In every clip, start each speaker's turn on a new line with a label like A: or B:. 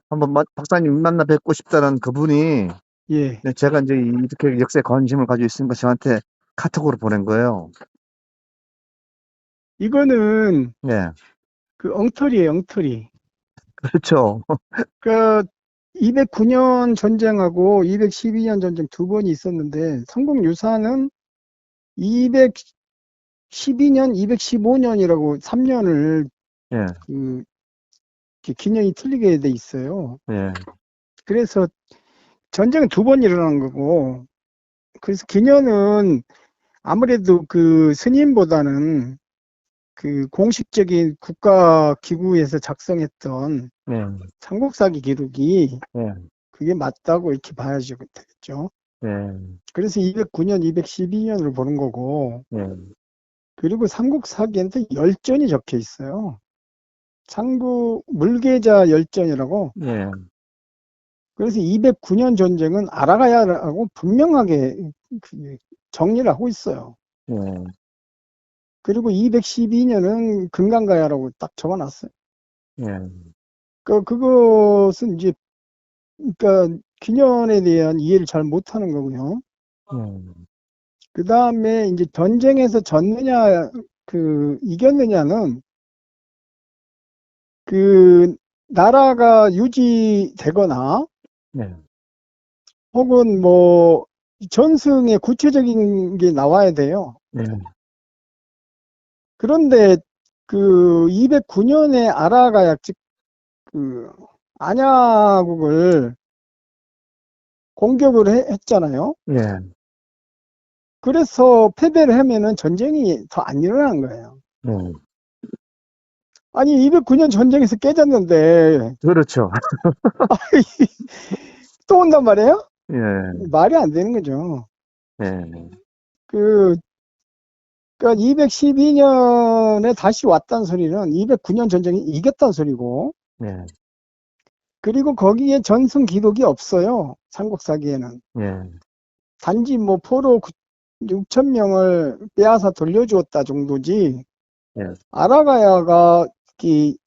A: 한번 박사님 만나 뵙고 싶다는 그분이
B: 예.
A: 제가 이제 이렇게 역사에 관심을 가지고 있으니까 저한테 카톡으로 보낸 거예요.
B: 이거는
A: 네,
B: 그 엉터리예요, 엉터리.
A: 그렇죠.
B: 그 209년 전쟁하고 212년 전쟁 두 번이 있었는데 삼국유사는 212년, 215년이라고 3년을
A: 예,
B: 그 기년이 틀리게 돼 있어요.
A: 예,
B: 그래서 전쟁은 두 번 일어난 거고, 그래서 기년은 아무래도 그 스님보다는 그 공식적인 국가 기구에서 작성했던
A: 예,
B: 삼국사기 기록이
A: 예,
B: 그게 맞다고 이렇게 봐야죠, 되겠죠.
A: 예,
B: 그래서 209년, 212년을 보는 거고,
A: 예,
B: 그리고 삼국사기에는 열전이 적혀 있어요. 삼국 물계자 열전이라고.
A: 예,
B: 그래서 209년 전쟁은 알아가야라고 분명하게 정리를 하고 있어요.
A: 예,
B: 그리고 212년은 금강가야라고 딱 적어놨어요.
A: 예,
B: 그것은 이제, 그러니까 기년에 대한 이해를 잘 못하는 거고요.
A: 예,
B: 그 다음에 이제 전쟁에서 졌느냐, 이겼느냐는 그 나라가 유지되거나
A: 예,
B: 혹은 뭐 전승의 구체적인 게 나와야 돼요.
A: 예,
B: 그런데 그 209년에 아라가약 즉그 안야국을 공격을 했잖아요.
A: 예,
B: 그래서 패배를 하면은 전쟁이 더 안 일어나는 거예요.
A: 예.
B: 아니 209년 전쟁에서 깨졌는데
A: 그렇죠.
B: 또 온단 말이에요?
A: 예,
B: 말이 안 되는 거죠.
A: 예,
B: 그 그러니까 212년에 다시 왔다는 소리는 209년 전쟁이 이겼다는 소리고,
A: 예,
B: 그리고 거기에 전승 기록이 없어요. 삼국사기에는.
A: 예,
B: 단지 뭐 포로 6천 명을 빼앗아 돌려주었다 정도지,
A: 예,
B: 아라가야가 이,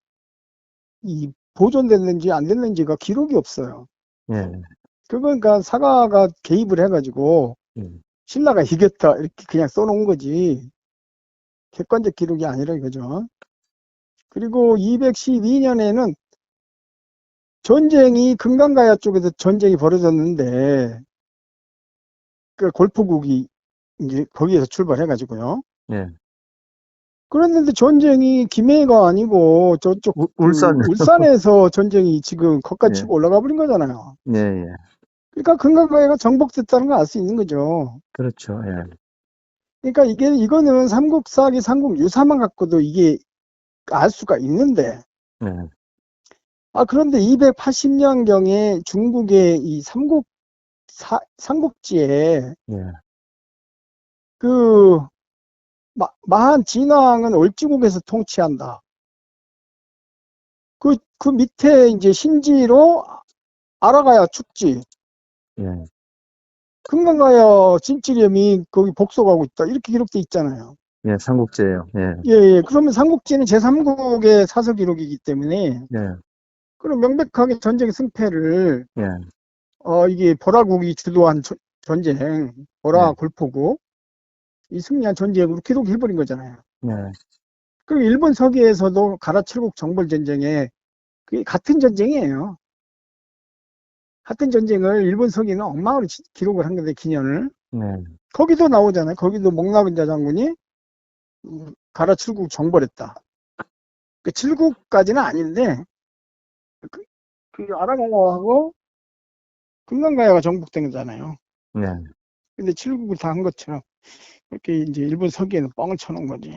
B: 보존됐는지 안 됐는지가 기록이 없어요.
A: 예,
B: 그건 그러니까 사가가 개입을 해가지고
A: 예,
B: 신라가 이겼다 이렇게 그냥 써놓은 거지 객관적 기록이 아니라 이거죠. 그리고 212년에는 전쟁이 금강가야 쪽에서 전쟁이 벌어졌는데 그 골프국이 이제 거기에서 출발해가지고요.
A: 예.
B: 그랬는데 전쟁이 김해가 아니고 저쪽
A: 울산.
B: 울산에서 전쟁이 지금 거기까지
A: 예,
B: 치고 올라가 버린 거잖아요.
A: 예, 예.
B: 그러니까 금강가야가 정복됐다는 걸 알 수 있는 거죠.
A: 그렇죠. 예,
B: 그러니까 이거는 삼국사기 삼국유사만 갖고도 이게 알 수가 있는데,
A: 예,
B: 그런데 280년경에 중국의 이 삼국지에
A: 예,
B: 그 마한 진왕은 을지국에서 통치한다. 그 밑에 이제 신지로 알아가야 축지,
A: 예,
B: 금강가야 진찌렴이 거기 복속하고 있다. 이렇게 기록돼 있잖아요.
A: 예, 삼국지예요. 예,
B: 예, 예. 그러면 삼국지는 제3국의 사서 기록이기 때문에,
A: 예,
B: 그럼 명백하게 전쟁 승패를,
A: 예,
B: 이게 보라국이 주도한 전쟁,
A: 예,
B: 보라 골포국, 이 승리한 전쟁으로 기록해버린 거잖아요.
A: 예,
B: 그리고 일본 서기에서도 가라칠국 정벌전쟁에 그게 같은 전쟁이에요. 같은 전쟁을 일본 서기는 엉망으로 기록을 한 건데, 기년을.
A: 예,
B: 거기도 나오잖아요. 거기도 목나근자 장군이 가라칠국 정벌했다. 그 칠국까지는 아닌데, 그, 그 아라공화하고 금강가야가 정복된 거잖아요.
A: 예,
B: 근데 칠국을 다 한 것처럼 이렇게 이제 일본 서기에는 뻥을 쳐놓은 거지.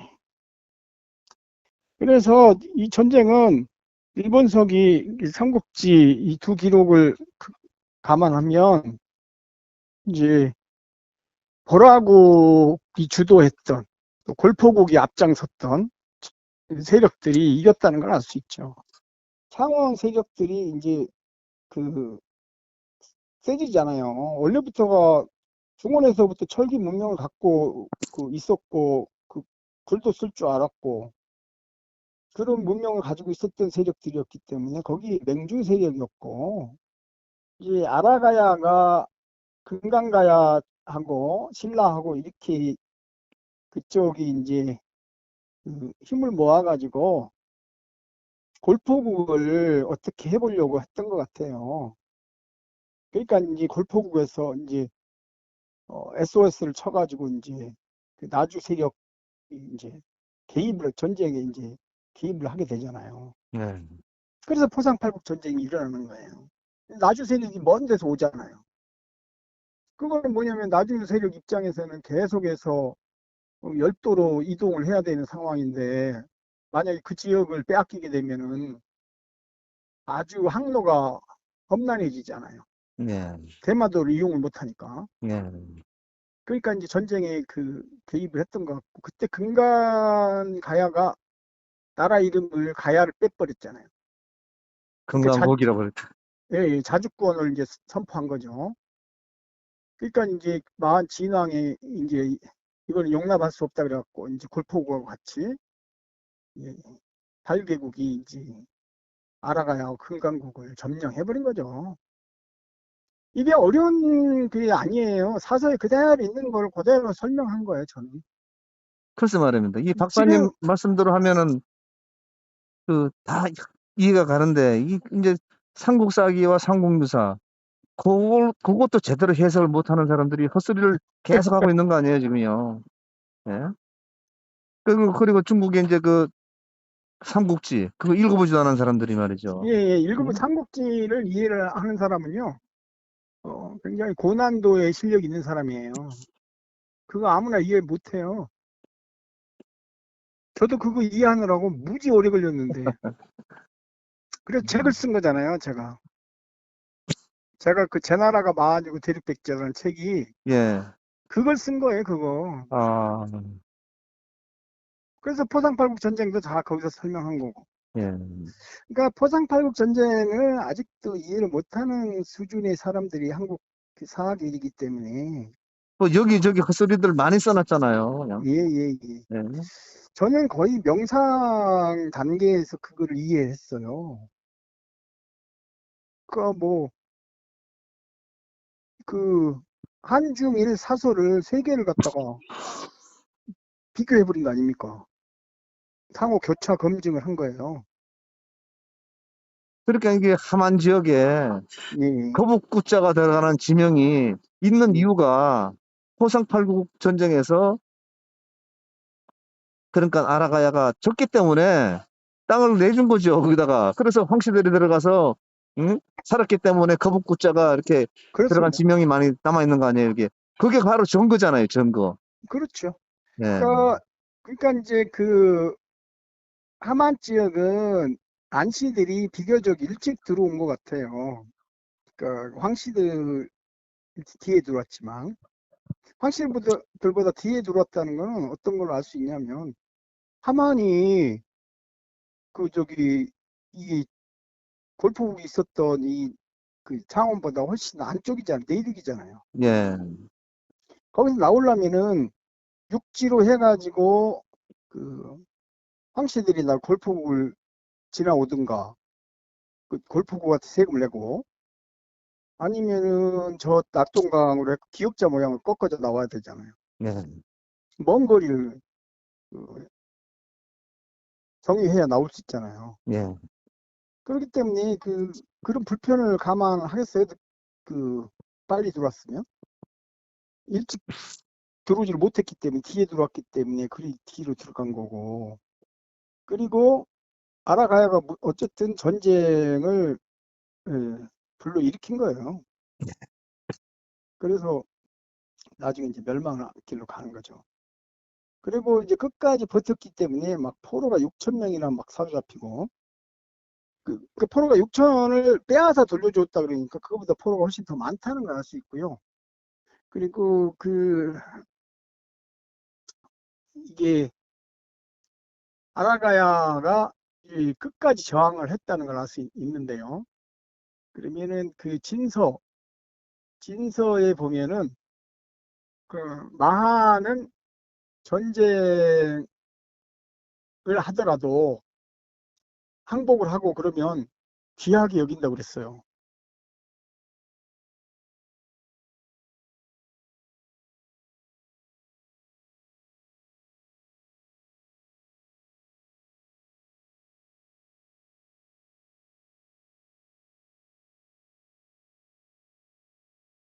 B: 그래서 이 전쟁은 일본 서기 삼국지 이 두 기록을 감안하면 이제 보라국이 주도했던 또 골포국이 앞장섰던 세력들이 이겼다는 걸 알 수 있죠. 상원 세력들이 이제 그 세지잖아요. 원래부터가 중원에서부터 철기 문명을 갖고 있었고 그 글도 쓸 줄 알았고 그런 문명을 가지고 있었던 세력들이었기 때문에 거기 맹주 세력이었고, 이제 아라가야가 금강가야하고 신라하고 이렇게 그쪽이 이제 그 힘을 모아가지고 골포국을 어떻게 해보려고 했던 것 같아요. 그러니까 이제 골포국에서 이제 SOS를 쳐가지고 이제 그 나주 세력이 이제 전쟁에 이제 개입을 하게 되잖아요.
A: 네.
B: 그래서 포상팔국 전쟁이 일어나는 거예요. 나주 세력이 먼 데서 오잖아요. 그거는 뭐냐면 나주 세력 입장에서는 계속해서 열도로 이동을 해야 되는 상황인데, 만약에 그 지역을 빼앗기게 되면은 아주 항로가 험난해지잖아요.
A: 네.
B: 대마도를 이용을 못하니까.
A: 네.
B: 그러니까 이제 전쟁에 개입을 했던 것 같고, 그때 금간 가야가 나라 이름을 가야를 빼버렸잖아요. 그러니까
A: 건강곡이라고 그랬죠.
B: 예, 예, 자주권을 이제 선포한 거죠. 그러니까 이제 마한 진왕이 이제 이걸 용납할 수 없다 그래갖고 이제 골포국하고 같이 예, 발개국이 이제 아라가야하고 금강국을 점령해버린 거죠. 이게 어려운 게 아니에요. 사서에 그대로 있는 걸 그대로 설명한 거예요, 저는.
A: 글쎄 말입니다. 이 박사님
B: 지금
A: 말씀대로 하면은 다 이해가 가는데 이제 삼국사기와 삼국유사 그것도 제대로 해석을 못하는 사람들이 헛소리를 계속 하고 있는 거 아니에요 지금요. 예? 그리고 중국에 이제 그 삼국지 그거 읽어보지도 않은 사람들이
B: 예,
A: 말이죠.
B: 예, 일부
A: 응?
B: 삼국지를 이해를 하는 사람은요, 굉장히 고난도의 실력이 있는 사람이에요. 그거 아무나 이해 못해요. 저도 그거 이해하느라고 무지 오래 걸렸는데. 그래서 책을 쓴 거잖아요, 제가. 제가 그 제 나라가 망하고 대륙백제라는 책이
A: 예.
B: 그걸 쓴 거예요, 그거.
A: 아,
B: 그래서 포상팔국 전쟁도 다 거기서 설명한 거고.
A: 예.
B: 그러니까 포상팔국 전쟁을 아직도 이해를 못하는 수준의 사람들이 한국 그 사학일이기 때문에
A: 뭐 여기저기 헛소리들 많이 써놨잖아요. 그냥.
B: 예, 예, 예.
A: 예.
B: 저는 거의 명상 단계에서 그거를 이해했어요. 그러니까 뭐 그 한중일 사설을 세 개를 갖다가 비교해버린 거 아닙니까? 상호 교차 검증을 한 거예요.
A: 그러니까 이게 함안 지역에
B: 예,
A: 거북구자가 들어가는 지명이 있는
B: 예.
A: 이유가 포상팔국 전쟁에서 그러니까 아라가야가 졌기 때문에 땅을 내준 거죠. 거기다가. 그래서 황씨들이 들어가서 응? 살았기 때문에 거북구자가 이렇게 들어간
B: 그렇습니다.
A: 지명이 많이 남아 있는 거 아니에요, 이게. 그게 바로 증거잖아요, 증거.
B: 그렇죠.
A: 예.
B: 그러니까 이제 그 함안 지역은 안씨들이 비교적 일찍 들어온 것 같아요. 그러니까 황씨들 뒤에 들어왔지만 황씨들보다 뒤에 들어왔다는 거는 어떤 걸로 알 수 있냐면 하만이 그 저기 이 골프국이 있었던 이 그 창원보다 훨씬 안쪽이잖아요. 내륙이잖아요.
A: 예.
B: 거기서 나오려면은 육지로 해가지고 그 황씨들이 날 골프국을 지나오든가 그 골프국한테 세금을 내고 아니면은 저 낙동강으로 해서 기역자 모양을 꺾어져 나와야 되잖아요.
A: 예.
B: 먼 거리를 그 경유해야 나올 수 있잖아요.
A: 예.
B: 그렇기 때문에 그런 불편을 감안하겠어요. 그 빨리 들어왔으면 일찍 들어오지를 못했기 때문에 뒤에 들어왔기 때문에 그리 뒤로 들어간 거고. 그리고 아라가야가 어쨌든 전쟁을 예, 불러일으킨 거예요. 그래서 나중에 이제 멸망의 길로 가는 거죠. 그리고 이제 끝까지 버텼기 때문에 막 포로가 6천 명이나 막 사로잡히고 그 포로가 6천을 빼앗아 돌려줬다 그러니까 그거보다 포로가 훨씬 더 많다는 걸 알 수 있고요. 그리고 이게 아라가야가 끝까지 저항을 했다는 걸 알 수 있는데요. 그러면은 그 진서에 보면은 그 마하는 전쟁을 하더라도 항복을 하고 그러면 귀하게 여긴다고 그랬어요.